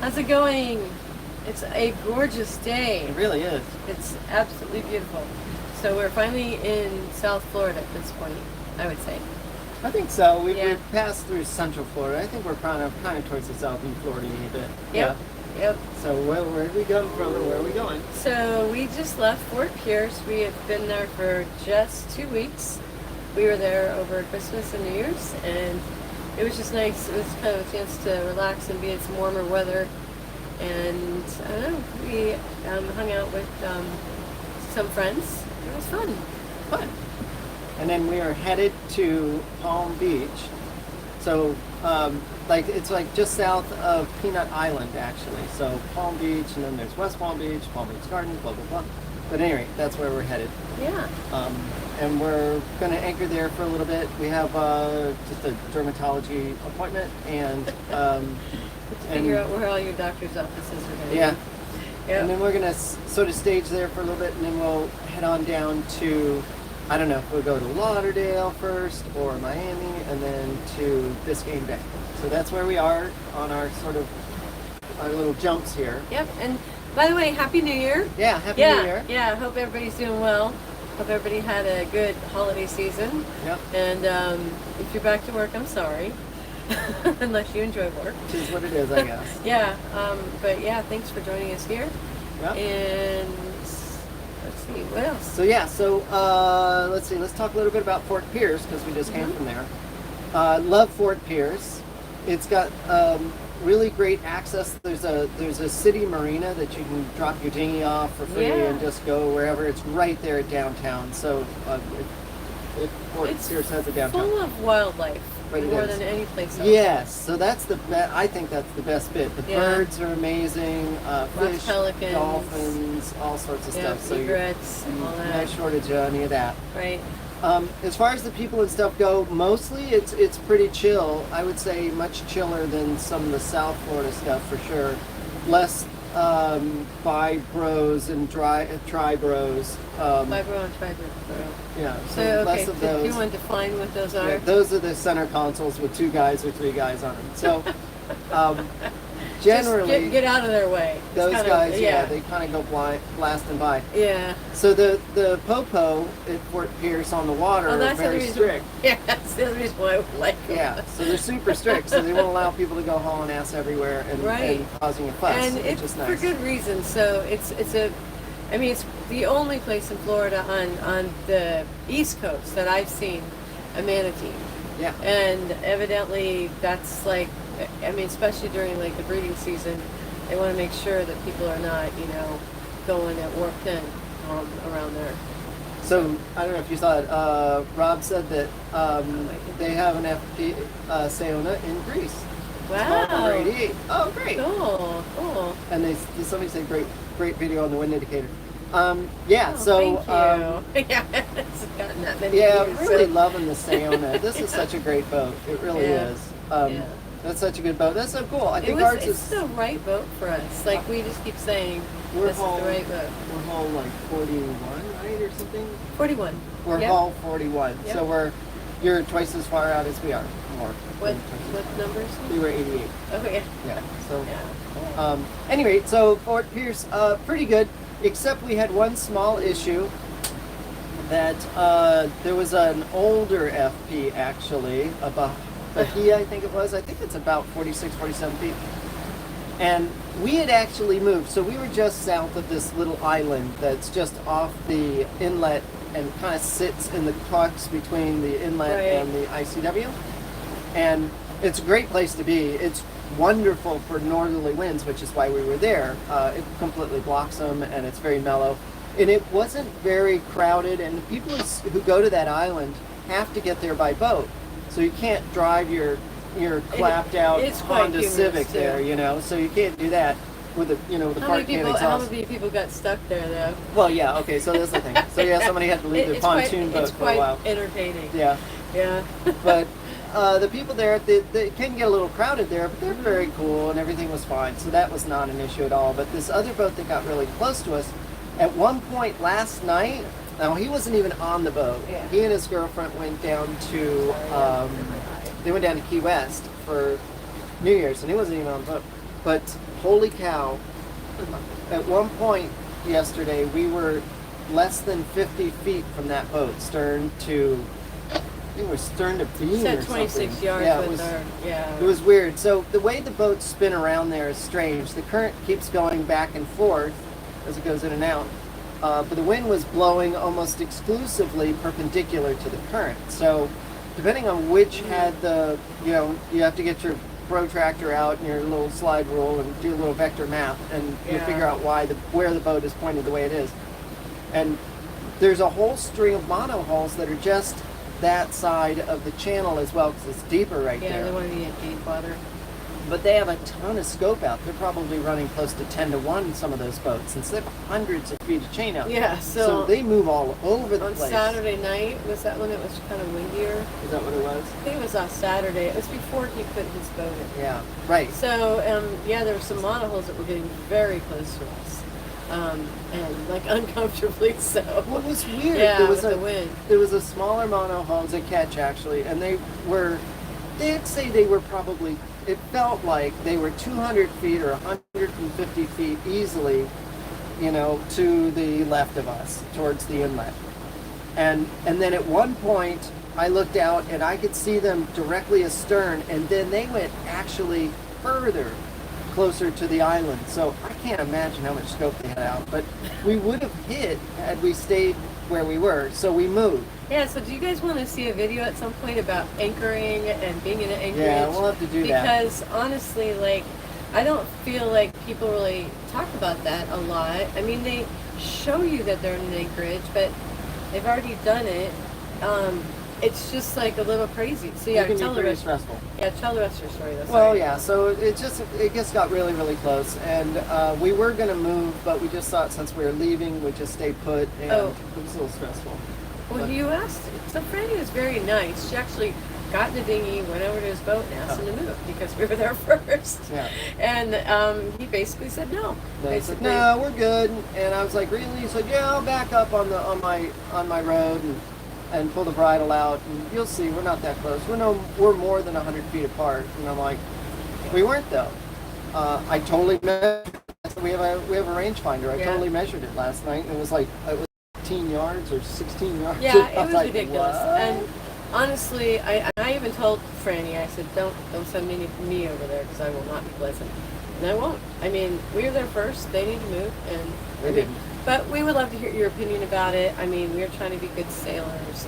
How's it going? It's a gorgeous day. It really is. It's absolutely beautiful. So we're finally in South Florida at this point, I would say. I think so. We've Yeah. passed through Central Florida. I think we're kind of towards the southern Florida a bit. Yep. Yep. So where did we come from and where are we going? So we just left Fort Pierce. We have been there for just 2 weeks. We were there over Christmas and New Year's, and it was just nice. It was kind of a chance to relax and be in some warmer weather. And I don't know, we hung out with some friends. It was fun. Fun. And then we are headed to Palm Beach. So it's like just south of Peanut Island actually. So Palm Beach, and then there's West Palm Beach Gardens, blah blah blah. But anyway, that's where we're headed. Yeah. And we're going to anchor there for a little bit. We have just a dermatology appointment and Figure out where all your doctor's offices are going to yeah. be. Yep. And then we're going to sort of stage there for a little bit, and then we'll head on down to, I don't know if we'll go to Lauderdale first or Miami, and then to Biscayne Bay. So that's where we are on our sort of our little jumps here. Yep. And by the way, Happy New Year. Yeah, Happy New Year. Yeah, hope everybody's doing well. Hope everybody had a good holiday season. Yep. And if you're back to work, I'm sorry. Unless you enjoy work. Which is what it is, I guess. Yeah. But yeah, thanks for joining us here. Yep. And let's see, what else? So let's see. Let's talk a little bit about Fort Pierce because we just came from there. Love Fort Pierce. It's got really great access. There's a city marina that you can drop your dinghy off for free and just go wherever. It's right there at downtown. So Fort Pierce has a downtown. Full of wildlife. But more than any place else. Yes, so that's the best. I think that's the best bit. The birds are amazing. Fish, pelicans, dolphins, all sorts of stuff. So egrets, all that. No shortage of any of that. Right. As far as the people and stuff go, mostly it's pretty chill. I would say much chiller than some of the South Florida stuff for sure. Less bi bros and tri bros. Bi bro and tri bro. Yeah. So less of those. Do you want to define what those are? Yeah, those are the center consoles with 2 guys or 3 guys on them. So generally, just get out of their way. It's those guys, they kind of go blasting by. Yeah. So the popo at Fort Pierce on the water are very strict. Yeah, that's the other reason why I would like them. Yeah, so they're super strict, so they won't allow people to go hauling ass everywhere and causing a fuss, and which it's is nice. for good reason. So it's the only place in Florida on the East Coast that I've seen a manatee. Yeah. And evidently that's especially during like the breeding season, they want to make sure that people are not, going at warp 10 around there. So I don't know if you saw it. Rob said that they have an FP Sayona in Greece. Wow. It's number 88. Oh, great. Cool. And somebody said great video on the wind indicator. Thank you. Yeah, it's gotten that many yeah, views, really so. loving the Sayona. This is such a great boat. It really is. That's such a good boat. That's so cool. I think ours is the right boat for us. Like we just keep saying, this is the right boat. We're hull like 41, right, or something? 41. We're hull 41. Yep. So you're twice as far out as we are. More. What numbers? We were 88. Oh yeah. Yeah. So anyway, so Fort Pierce, pretty good. Except we had one small issue that there was an older FP actually, a Bahia I think it was. I think it's about 46, 47 feet. And we had actually moved. So we were just south of this little island that's just off the inlet and kind of sits in the crux between the inlet and the ICW. And it's a great place to be. It's wonderful for northerly winds, which is why we were there. It completely blocks them, and it's very mellow. And it wasn't very crowded, and the people who go to that island have to get there by boat. So you can't drive your clapped out Honda Civic there, so you can't do that with the park can exhaust. How many people got stuck there though? Well, yeah, okay, so that's the thing. So yeah, somebody had to leave their pontoon boat for a while. It's quite entertaining. Yeah. Yeah. But the people there, they can get a little crowded there, but they're very cool and everything was fine. So that was not an issue at all. But this other boat that got really close to us, at one point last night, now he wasn't even on the boat. Yeah. He and his girlfriend went down to Key West for New Year's, and he wasn't even on the boat. But holy cow, at one point yesterday, we were less than 50 feet from that boat, stern to, I think it was stern to beam or Said something. 26 yards Yeah, with our, it was weird. So the way the boats spin around there is strange. The current keeps going back and forth as it goes in and out. But the wind was blowing almost exclusively perpendicular to the current. So depending on which had the, you have to get your protractor out and your little slide rule and do a little vector map, and you figure out where the boat is pointed the way it is. And there's a whole string of monohulls that are just that side of the channel as well, because it's deeper right there. Yeah, they want to be in deep water. But they have a ton of scope out. They're probably running close to 10 to 1, some of those boats, since they have hundreds of feet of chain out. Yeah, so they move all over the on place. Saturday night, was that when it was kind of windier? Is that what it was? I think it was on Saturday. It was before he put his boat in. Yeah, right. So, there were some monohulls that were getting very close to us. And like uncomfortably so. What was weird? Yeah, there was with the wind. There was a smaller monohull, it was a catch actually, and they'd say they were probably, it felt like they were 200 feet or 150 feet easily, to the left of us, towards the inlet. And then at one point, I looked out and I could see them directly astern, and then they went actually further closer to the island. So I can't imagine how much scope they had out, but we would have hit had we stayed where we were, so we moved. Yeah, so do you guys want to see a video at some point about anchoring and being in an anchorage? Yeah, we'll have to do that. Because honestly, I don't feel like people really talk about that a lot. I mean, they show you that they're in an anchorage, but they've already done it. It's just like a little crazy. So yeah, tell the rest. Stressful. Yeah, tell the rest of your story. Though. Well, yeah. So it just got really, really close, and we were gonna move, but we just thought since we were leaving, we'd just stay put, and it was a little stressful. Well, you asked. So Franny was very nice. She actually got in the dinghy, went over to his boat, and asked him to move because we were there first. Yeah. And he basically said no. They said, no, we're good. And I was like, really? He said, yeah, I'll back up on my road and pull the bridle out, and you'll see we're not that close. We're more than 100 feet apart. And I'm like, we weren't though. I totally measured. We have a rangefinder. I totally measured it last night, and it was 15 yards or 16 yards. Yeah, it was like, ridiculous. what? And honestly, I even told Franny, I said, don't send me over there because I will not be pleasant. And I won't. I mean, we were there first. They need to move, and They didn't. But we would love to hear your opinion about it. I mean, we're trying to be good sailors.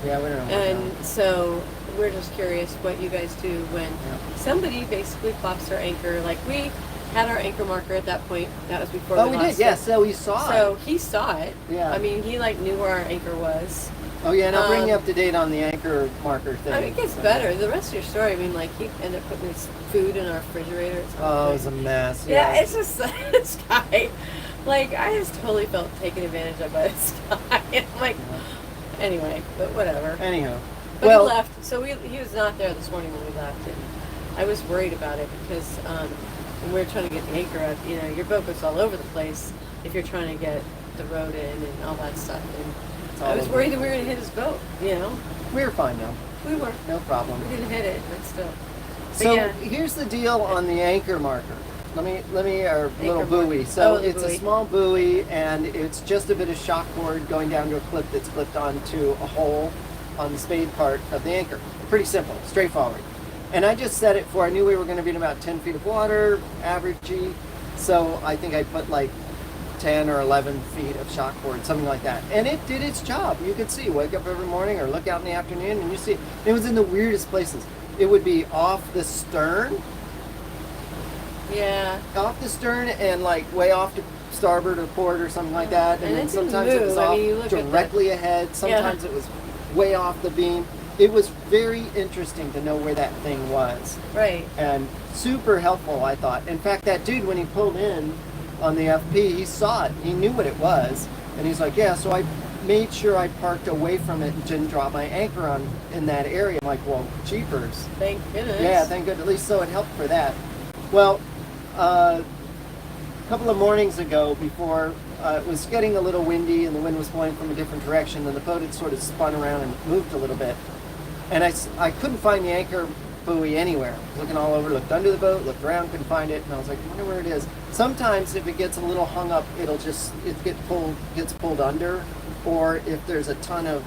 Yeah, we don't know. And so we're just curious what you guys do when somebody basically plops their anchor. Like we had our anchor marker at that point. That was before. Oh, we did. Yeah, so we saw it. So he saw it. Yeah. I mean, he knew where our anchor was. Oh yeah, and I'll bring you up to date on the anchor marker thing. I mean, it gets better. The rest of your story, I mean, he ended up putting his food in our refrigerator. Oh, it was a mess. Yeah, it's just this guy. I just totally felt taken advantage of by this guy. I'm anyway, but whatever. Anyhow. But he left, so he was not there this morning when we left, and I was worried about it because when we were trying to get the anchor up, your boat goes all over the place if you're trying to get the road in and all that stuff. And I was worried that we were going to hit his boat, We were fine though. We were. No problem. We didn't hit it, but still. So here's the deal on the anchor marker. Let me our little buoy. Marker. So the it's buoy. a small buoy, and it's just a bit of shock cord going down to a clip that's clipped onto a hole on the spade part of the anchor. Pretty simple, straightforward. And I just set it for, I knew we were going to be in about 10 feet of water, averagey. So I think I put 10 or 11 feet of shock cord, something like that. And it did its job. You could see, wake up every morning or look out in the afternoon, and you see, it was in the weirdest places. It would be off the stern. Yeah. Off the stern and way off to starboard or port or something like that. And then it didn't sometimes it was move. off I mean, you look at directly ahead. Sometimes it was way off the beam. It was very interesting to know where that thing was. Right. And super helpful, I thought. In fact, that dude, when he pulled in on the FP, he saw it. He knew what it was. And he's like, yeah, so I made sure I parked away from it and didn't drop my anchor in that area. I'm like, well, jeepers. Thank goodness. Yeah, thank goodness. At least so it helped for that. Well, a couple of mornings ago, before it was getting a little windy and the wind was blowing from a different direction, and the boat had sort of spun around and moved a little bit. And I couldn't find the anchor buoy anywhere. I was looking all over, looked under the boat, looked around, couldn't find it, and I was like, I wonder where it is. Sometimes if it gets a little hung up, it gets pulled under, or if there's a ton of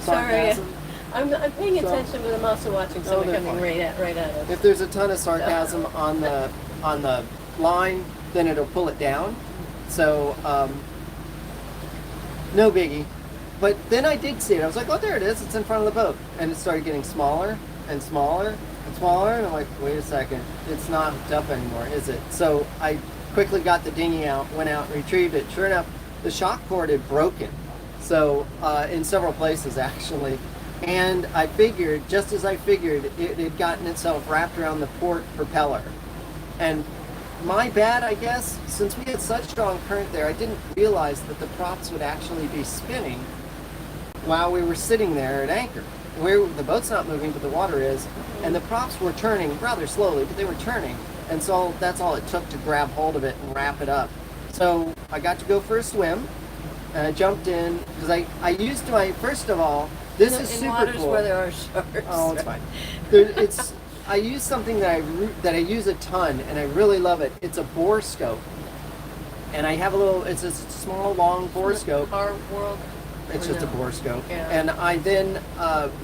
sarcasm. I'm paying attention, but I'm also watching something they're coming fine. right at us. If there's a ton of sarcasm on the line, then it'll pull it down. So no biggie. But then I did see it. I was like, oh, there it is. It's in front of the boat. And it started getting smaller and smaller and smaller. And I'm like, wait a second. It's not hooked up anymore, is it? So I quickly got the dinghy out, went out and retrieved it. Sure enough, the shock cord had broken. So in several places, actually. And I figured, just as I figured, it had gotten itself wrapped around the port propeller. And my bad, I guess, since we had such strong current there, I didn't realize that the props would actually be spinning while we were sitting there at anchor. The boat's not moving, but the water is, and the props were turning rather slowly, but they were turning, and so that's all it took to grab hold of it and wrap it up. So I got to go for a swim, and I jumped in, because I used my, first of all, this is super cool. In waters where there are sharks. Oh, it's fine. I use something that I use a ton, and I really love it. It's a bore scope, and I have it's a small, long bore scope. Our world. It's just a bore scope, yeah. And I then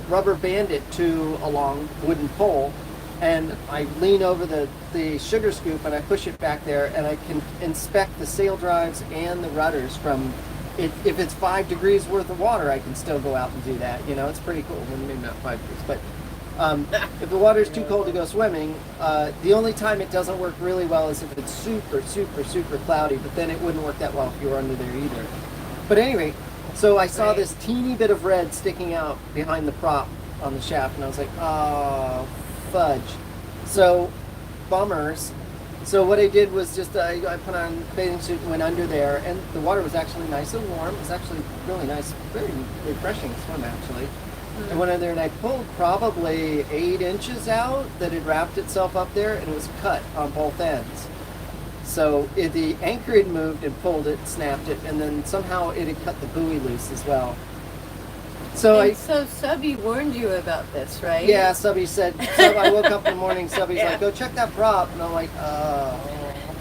rubber band it to a long wooden pole, and I lean over the sugar scoop and I push it back there, and I can inspect the sail drives and the rudders from. If it's 5 degrees worth of water, I can still go out and do that. You know, it's pretty cool. Well, maybe not 5 degrees, but if the water's too cold to go swimming, the only time it doesn't work really well is if it's super, super, super cloudy, but then it wouldn't work that well if you were under there either. But anyway, so I saw this teeny bit of red sticking out behind the prop on the shaft, and I was like, oh, fudge. So, bummers. So what I did was just, I put on a bathing suit and went under there, and the water was actually nice and warm. It was actually really nice, very refreshing swim, actually. I went in there and I pulled probably 8 inches out that had wrapped itself up there, and it was cut on both ends. So the anchor had moved and pulled it, snapped it, and then somehow it had cut the buoy loose as well. So So Subby warned you about this, right? Yeah, Subby said, so I woke up in the morning, Subby's like, go check that prop, and I'm like, oh.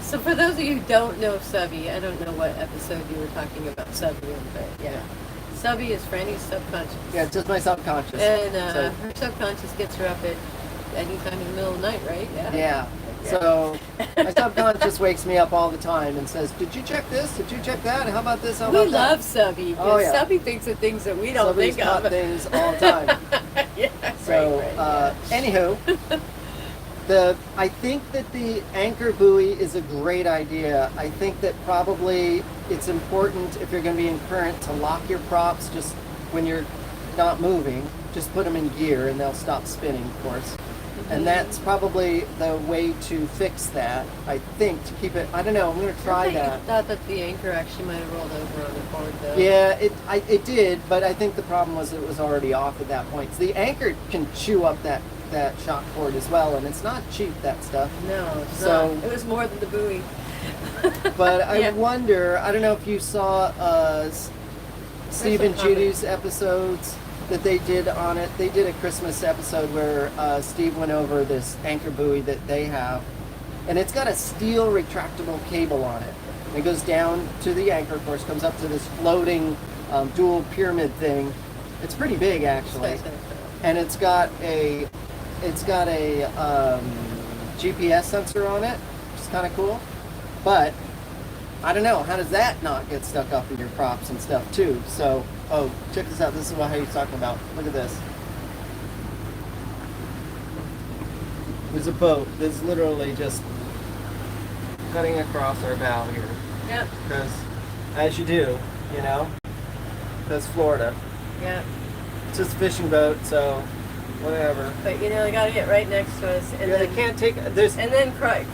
So for those of you who don't know Subby, I don't know what episode you were talking about Subby in, but yeah. Subby is Franny's subconscious. Yeah, just my subconscious. And her subconscious gets her up at any time in the middle of the night, right? Yeah. So my subconscious wakes me up all the time and says, did you check this? Did you check that? How about this? How about we love Subby. Oh, yeah. Subby thinks of things that we don't Subby's think of. got things all the time. Yeah, So, right. Anywho, I think that the anchor buoy is a great idea. I think that probably it's important, if you're going to be in current, to lock your props just when you're not moving. Just put them in gear and they'll stop spinning, of course. And that's probably the way to fix that, I think, to keep it. I don't know, I'm going to try that. You thought that the anchor actually might have rolled over on the board, though. Yeah, it did, but I think the problem was it was already off at that point. So the anchor can chew up that shock cord as well, and it's not cheap, that stuff. No, it's So- not. It was more than the buoy. But I Yeah. wonder, I don't know if you saw Steve and Judy's episodes that they did on it. They did a Christmas episode where Steve went over this anchor buoy that they have, and it's got a steel retractable cable on it. And it goes down to the anchor, of course, comes up to this floating dual pyramid thing. It's pretty big, actually, and it's got a GPS sensor on it, which is kind of cool. But I don't know, how does that not get stuck up in your props and stuff too? So, oh, check this out. This is what he's talking about. Look at this. There's a boat that's literally just cutting across our bow here. Yep. Because, as you do, you know, that's Florida. Yep. It's just a fishing boat, so whatever. But you know, they got to get right next to us, and Yeah, then they can't take. There's. and then cut.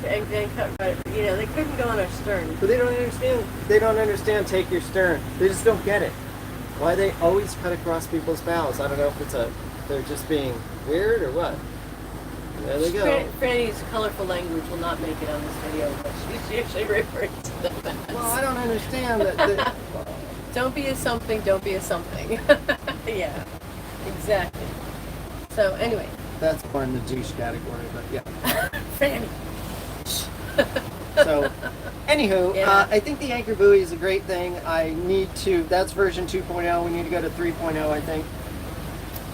You know, they couldn't go on our stern. But they don't understand. They don't understand. Take your stern. They just don't get it. Why they always cut across people's bows? I don't know if they're just being weird or what. There they go. Franny's colorful language will not make it on this video, but she's usually referring to the bass. Well, I don't understand that. Don't be a something. Don't be a something. Yeah, exactly. So anyway, that's more in the douche category, but yeah. Fanny. So, anywho, Yeah. I think the anchor buoy is a great thing. That's version 2.0. We need to go to 3.0, I think.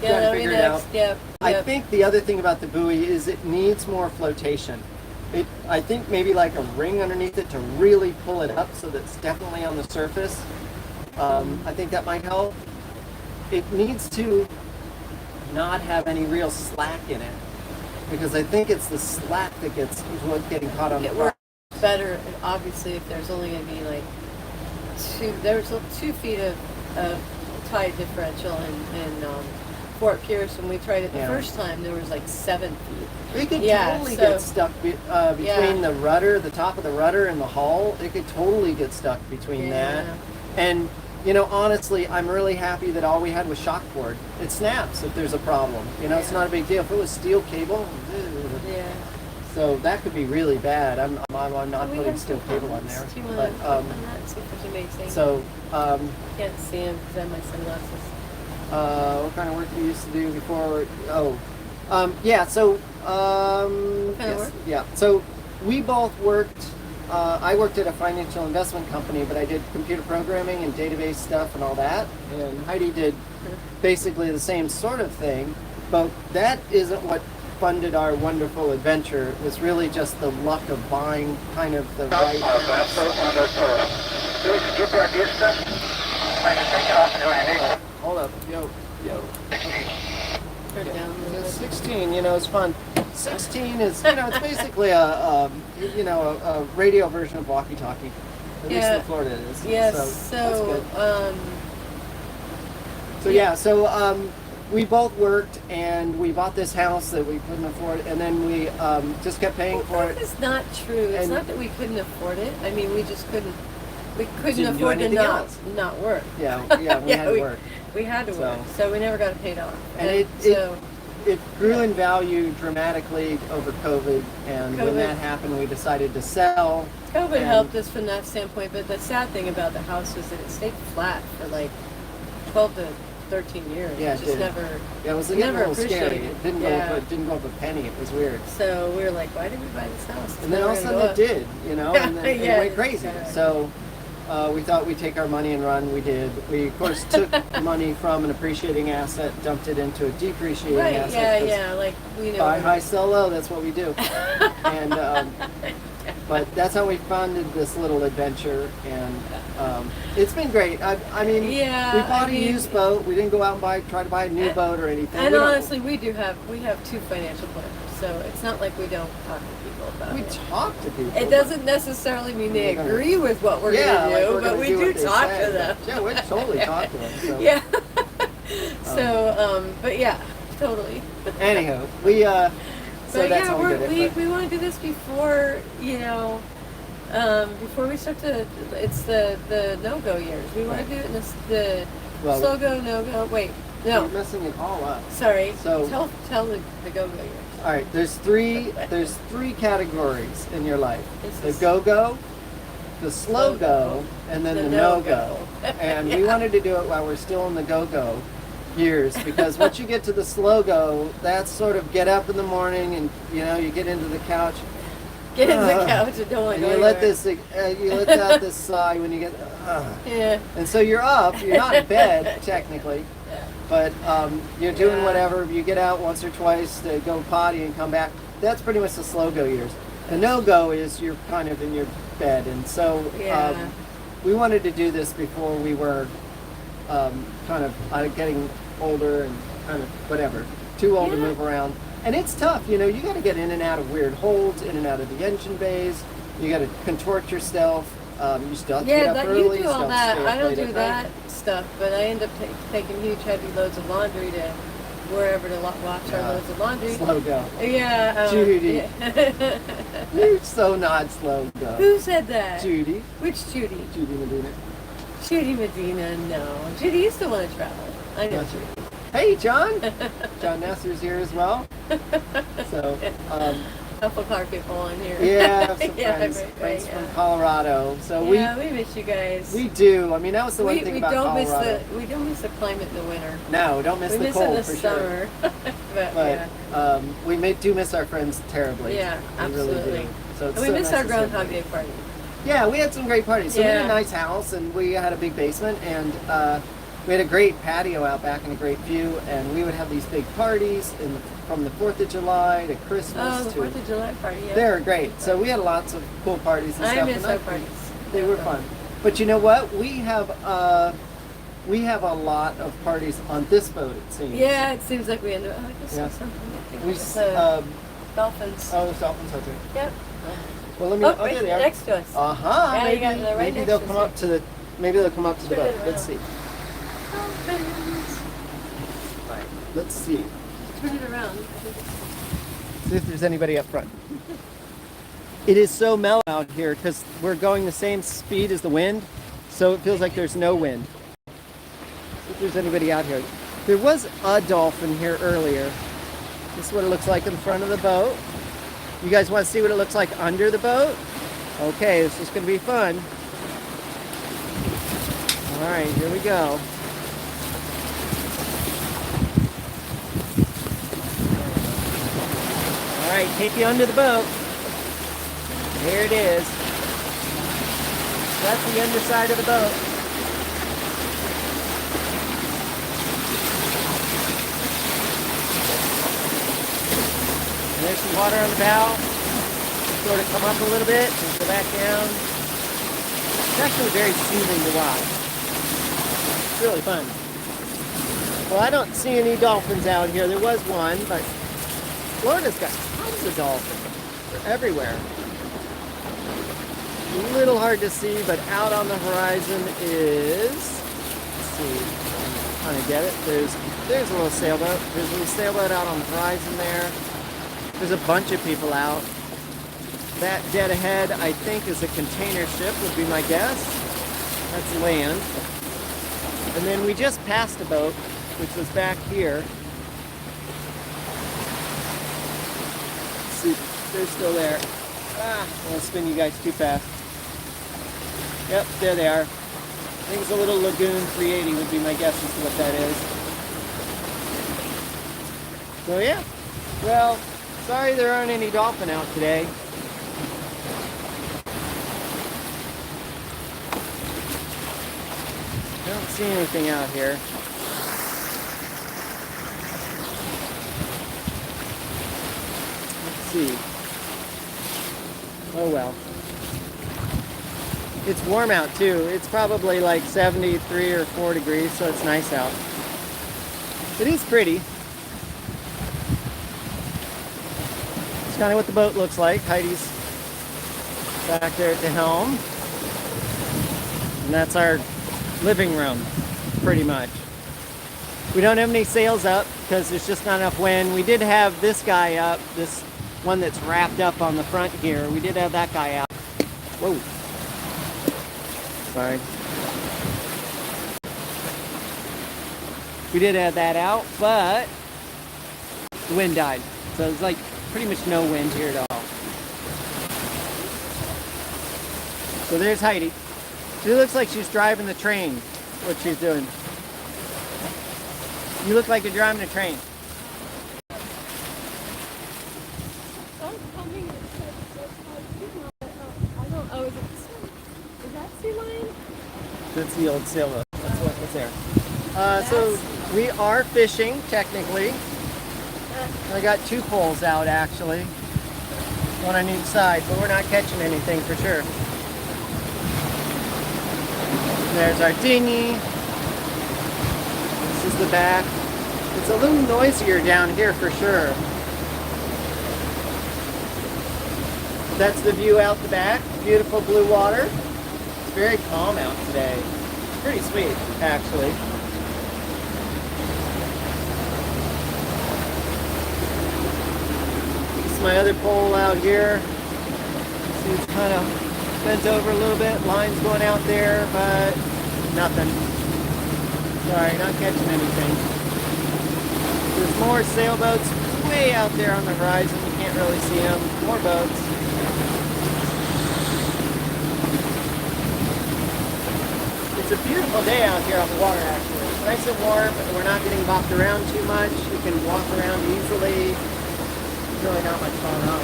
Trying to Yeah, that'll be figure it out. next. Yep. I Yep. think the other thing about the buoy is it needs more flotation. I think maybe like a ring underneath it to really pull it up so that it's definitely on the surface. I think that might help. It needs to not have any real slack in it, because I think it's the slack that is what's getting caught on the It front. works better, obviously, if there's only going to be like 2 feet of tide differential in Fort Pierce. When we tried it the Yeah. first time, there was like 7 feet. It could Yeah, totally so- get stuck between Yeah. the rudder, the top of the rudder, and the hull. It could totally get stuck between that. Yeah. And, honestly, I'm really happy that all we had was shock cord. It snaps if there's a problem. It's Yeah. not a big deal. If it was steel cable, Yeah. so that could be really bad. I'm not We putting have steel some cable on comments. there. Do you want But, to click on that? See if there's anything. so, Can't see him because I have my sunglasses. what kind of work you used to do before? Yeah. So, kind of yes, work? yeah. So we both worked. I worked at a financial investment company, but I did computer programming and database stuff and all that. And Heidi did basically the same sort of thing, but that isn't what funded our wonderful adventure. It was really just the luck of buying kind of the right house. Hold up, yo. Turn down a little bit. 16, it's fun. 16 is, it's basically a radio version of walkie-talkie. At least Yeah. in Florida it is. Yes. that's good. So So we both worked and we bought this house that we couldn't afford, and then we just kept paying for that it. is not true. It's And- not that we couldn't afford it. I mean, we just couldn't. We couldn't Didn't do afford to anything else. not work. Yeah, we had to work. We had to So- work, so we never got it paid off. And so it grew in value dramatically over COVID, and when COVID. that happened, we decided to sell. COVID and- helped us from that standpoint. But the sad thing about the house was that it stayed flat for like 12 to 13 years. Yeah, It it just did. never. Yeah, it was Never getting a little scary. appreciated. It didn't Yeah. go up a penny. It was weird. So we were like, why did we buy this house? It's And then never all of a gonna sudden go it up. did, and then it Yeah, went crazy. exactly. So we thought we'd take our money and run. We did. We, of course, took money from an appreciating asset, dumped it into a depreciating Right? asset. 'cause Yeah. Like buy high, sell low. That's what we do. And but that's how we funded this little adventure, and it's been great. I mean, Yeah, we bought I mean- a used boat. We didn't go out and try to buy a new boat or anything. And We don't- honestly, we have 2 financial planners, so it's not like we don't talk to people about we it. talk to people. It doesn't necessarily mean they We're gonna- agree with what we're yeah, going to like do, we're but gonna we do do what they talk say. to them. Yeah, we totally talk to them. So. Yeah. So, but yeah, totally. Anyhow, we so But that's yeah, how we did it. but- we want to do this before, before we start to, it's the no-go years. We want Right. to do it in the Well, slow go, no-go. Wait, no, You're messing it all up. sorry. So- Tell the go-go years. All right, there's three categories in your life: This the is- go-go, the slow Slow go, go, and then the the no-go. no-go. And we Yeah. wanted to do it while we're still in the go-go years, because once you get to the slow go, that's sort of get up in the morning and you get into the couch. Get in the couch and don't want And to go you let anywhere. this you let out this sigh when you get. Yeah. And so you're up. You're not in bed technically, but you're doing Yeah. whatever. You get out once or twice to go potty and come back. That's pretty much the slow go years. The no go is you're kind of in your bed, and so Yeah. we wanted to do this before we were kind of getting older and kind of whatever, too old to Yeah. move around. And it's tough, you got to get in and out of weird holds, in and out of the engine bays. You got to contort yourself. You still have to get Yeah, up that early. you do still all have to that. stay up I don't late do at that night. stuff, but I end up taking huge, heavy loads of laundry to wherever to wash our Yeah. loads of laundry. Slow go. Yeah. Judy. yeah. You're so not slow go. Who said that? Judy. Which Judy? Judy Medina. Judy Medina, no. Judy used to want to travel. I know Gotcha. Judy. Hey, John. John Nasser's here as well. So, couple car people in here. Yeah, some Yeah, friends, right, friends right, from yeah. Colorado. So Yeah, we miss you guys. we do. I mean, that was the one we, thing we about don't Colorado. we don't miss the climate in the winter. No, don't miss We the miss cold it in the for summer. sure. but But yeah. we do miss our friends terribly. Yeah, We really absolutely. do. So it's And we so miss nice our to see them. Groundhog Day party. Yeah, we had some great parties. So we had a Yeah. nice house, and we had a big basement, and we had a great patio out back and a great view. And we would have these big parties from the 4th of July to Christmas. Oh, the 4th of July party, yeah. They were great. So we had lots of cool parties and I stuff. miss and our parties. They were fun. But you know what? We have a lot of parties on this boat. It seems. Yeah, it seems like we end up. Oh, I guess Yeah. something. I think We it's the dolphins. oh, the dolphins are there. Yep. Well, let me. Oh, there right they are. next to us. Yeah, you got they're right maybe next they'll to come us. up to the. Maybe they'll come up to the Turn boat. it Let's around. see. Dolphins. Right. Let's see. Turn it around. I think it's- See if there's anybody up front. It is so mellow out here because we're going the same speed as the wind, so it feels like there's no wind. See if there's anybody out here. There was a dolphin here earlier. This is what it looks like in front of the boat. You guys want to see what it looks like under the boat? Okay, this is going to be fun. All right, here we go. All right, take you under the boat. Here it is. That's the underside of the boat. And there's some water on the bow. Sort of come up a little bit and go back down. It's actually very soothing to watch. It's really fun. Well, I don't see any dolphins out here. There was one, but Florida's got tons of dolphins. They're everywhere. A little hard to see, but out on the horizon is, let's see, trying to get it. There's a little sailboat. There's a little sailboat out on the horizon there. There's a bunch of people out. That dead ahead, I think, is a container ship, would be my guess. That's land. And then we just passed a boat, which was back here. Let's see, they're still there. I won't spin you guys too fast. Yep, there they are. I think it's a little Lagoon 380 would be my guess as to what that is. So yeah, well, sorry there aren't any dolphin out today. I don't see anything out here. Let's see. Oh well. It's warm out too. It's probably like 73 or 4 degrees, so it's nice out. It is pretty. It's kind of what the boat looks like. Heidi's back there at the helm. And that's our living room, pretty much. We don't have any sails up because there's just not enough wind. We did have this guy up, this one that's wrapped up on the front here. We did have that guy out. Whoa. Sorry. We did have that out, but the wind died. So it's like pretty much no wind here at all. So there's Heidi. She looks like she's driving the train, what she's doing. You look like you're driving a train. Oh, is it this one? Is that sea lion? That's the old sailboat. That's what was there. So we are fishing, technically. I got 2 poles out, actually. One on each side, but we're not catching anything for sure. There's our dinghy. This is the back. It's a little noisier down here for sure. That's the view out the back. Beautiful blue water. It's very calm out today. Pretty sweet, actually. This is my other pole out here. See, it's kind of bent over a little bit. Line's going out there, but nothing. Sorry, not catching anything. There's more sailboats way out there on the horizon. You can't really see them. More boats. It's a beautiful day out here on the water, actually. It's nice and warm. We're not getting bopped around too much. You can walk around easily. It's really not much fun, huh?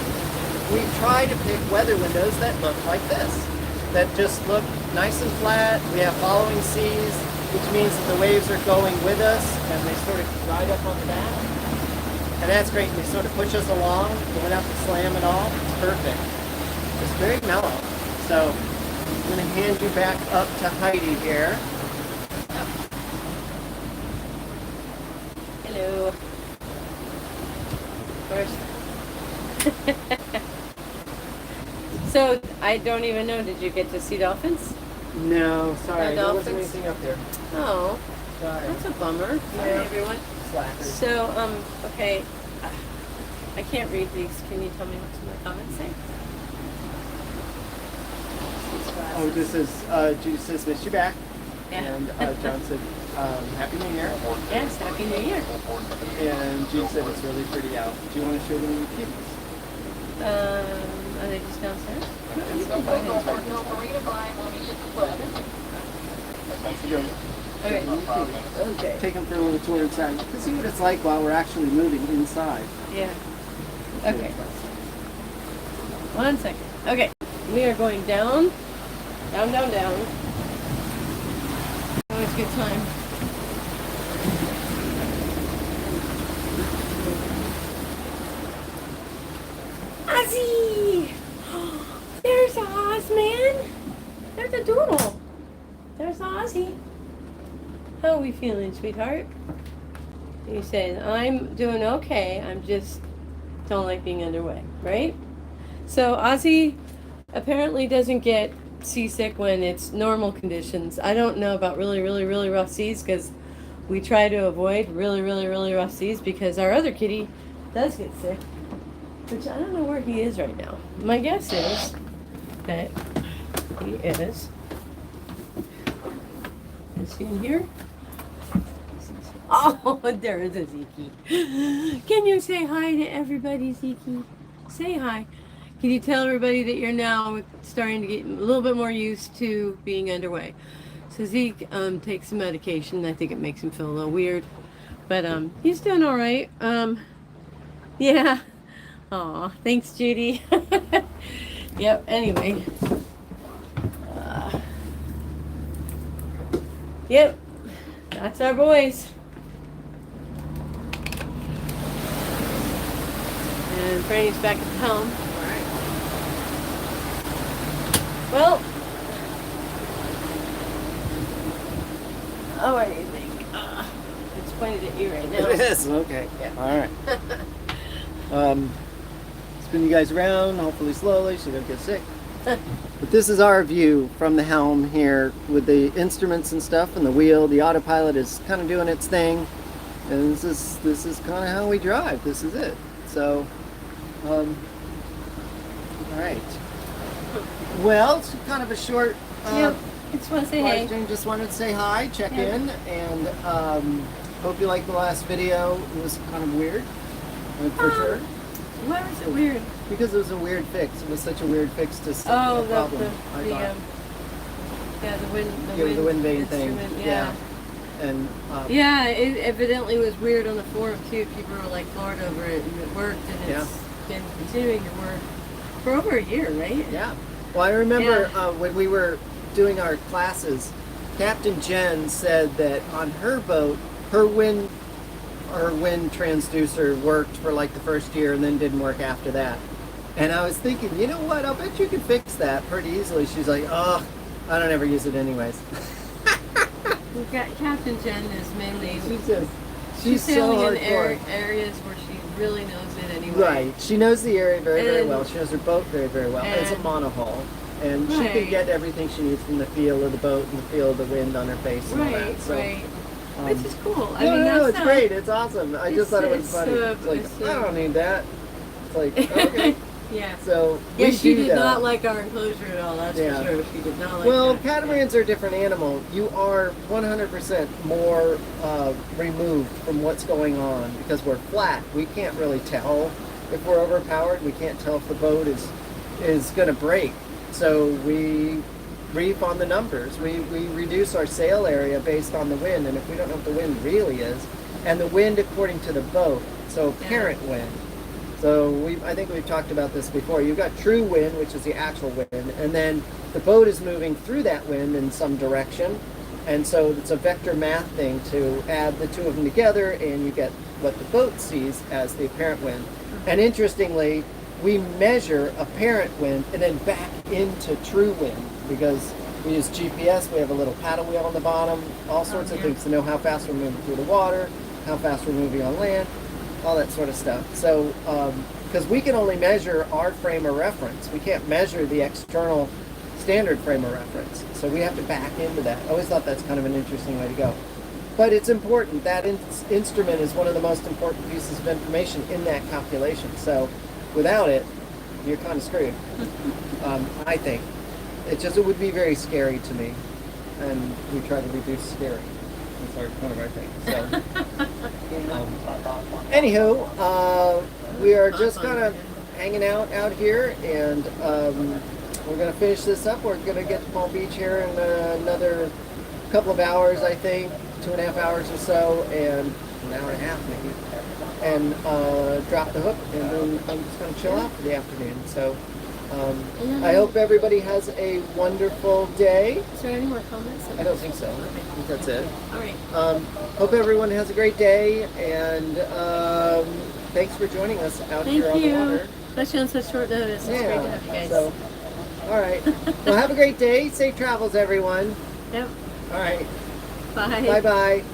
We try to pick weather windows that look like this, that just look nice and flat. We have following seas, which means that the waves are going with us, and they sort of ride up on the back. And that's great. They sort of push us along. We don't have to slam at all. It's perfect. It's very mellow. So I'm going to hand you back up to Heidi here. Hello. Of course. So, I don't even know, did you get to see dolphins? No, sorry. No There wasn't dolphins? anything up there. Oh, Sorry. that's a bummer. Sorry, Yeah. everyone. Slackers. So, okay, I can't read these. Can you tell me what some of the comments say? Oh, this is, Judy says, missed you back. Yeah. And John said, Happy New Year. Yes, Happy New Year. And Judy said it's really pretty out. Do you want to show them your cuties? Are they just downstairs? You can go ahead. That's good. Okay. Okay. Take them for a little tour inside. You can see what it's like while we're actually moving inside. Yeah. Okay. 1 second. Okay. We are going down. Down, down, down. Always a good time. Ozzy! There's Oz, man. There's a doodle. There's Ozzy. How are we feeling, sweetheart? He says, I'm doing okay. I'm just don't like being underway, right? So Ozzy apparently doesn't get seasick when it's normal conditions. I don't know about really, really, really rough seas because we try to avoid really, really, really rough seas because our other kitty does get sick, which I don't know where he is right now. My guess is that he is he in here? Oh, there is a Zeke. Can you say hi to everybody, Zeke? Say hi. Can you tell everybody that you're now starting to get a little bit more used to being underway? So Zeke takes some medication. I think it makes him feel a little weird, but he's doing all right. Yeah. Aw, thanks, Judy. Yep. Anyway. Yep. That's our boys. And Franny's back at the helm. Alright. Well, what do you think? It's pointed at you right now. It is, okay. Yeah. Alright. Spin you guys around, hopefully slowly so you don't get sick. But this is our view from the helm here with the instruments and stuff and the wheel. The autopilot is kind of doing its thing. And this is kind of how we drive. This is it. So, all right. Well, it's kind of a short Yeah, just want to say hey. question. Just wanted to say hi, check in, and hope you liked the last video. It was kind of weird, for sure. Why was it weird? Because it was a weird fix. It was such a weird fix to Oh, a problem. I thought. the wind vane thing. instrument, yeah. And Yeah, it evidently was weird on the forum too. People were like floored over it, and it worked, and it's been continuing to work for over a year, right? yeah. Well, I remember when we were doing our classes, Captain Jen said that on her boat, her wind transducer worked for like the first year and then didn't work after that. And I was thinking, you know what? I'll bet you could fix that pretty easily. She's like, oh, I don't ever use it anyways. We've got Captain Jen is mainly she's so sailing in hardcore. areas where she really knows it anyway. Right. She knows the area very, very And- well. She knows her boat very, very well. It's a and- monohull. And she Right. can get everything she needs from the feel of the boat and the feel of the wind on her face and all Right, that. So, right. Which is cool. I no, mean, no, that's it's not, great. It's awesome. I just thought it was it's, funny. It's like, it's, I don't need that. It's like, okay. Yeah. So, Yeah, we she do did that. not like our enclosure at all. That's Yeah. for sure. She did not like Well, that. catamarans are a different animal. You are 100% more removed from what's going on because we're flat. We can't really tell if we're overpowered, we can't tell if the boat is going to break. So we reef on the numbers. We reduce our sail area based on the wind, and if we don't know what the wind really is, and the wind according to the boat, so apparent wind. So I think we've talked about this before. You've got true wind, which is the actual wind, and then the boat is moving through that wind in some direction, and so it's a vector math thing to add the two of them together, and you get what the boat sees as the apparent wind. And interestingly, we measure apparent wind and then back into true wind because we use GPS. We have a little paddle wheel on the bottom, all sorts of things to know how fast we're moving through the water, how fast we're moving on land, all that sort of stuff. So, because we can only measure our frame of reference, we can't measure the external standard frame of reference. So we have to back into that. I always thought that's kind of an interesting way to go. But it's important. That instrument is one of the most important pieces of information in that calculation. So without it, you're kind of screwed. I think. It would be very scary to me. And we try to reduce scary. That's one of our things. So, anywho, we are just kind of hanging out here, and we're going to finish this up. We're going to get to Palm Beach here in another couple of hours, I think, 2.5 hours or so, and an hour and a half maybe, and drop the hook, and then I'm just going to chill out for the afternoon. So I hope everybody has a wonderful day. Is there any more comments? I don't think so. I think that's it. All right. Hope everyone has a great day, and thanks for joining us out here on the water. Especially on such short notice. It's great to have you guys. So, all right. Well, have a great day. Safe travels, everyone. Yep. All right. Bye. Bye-bye.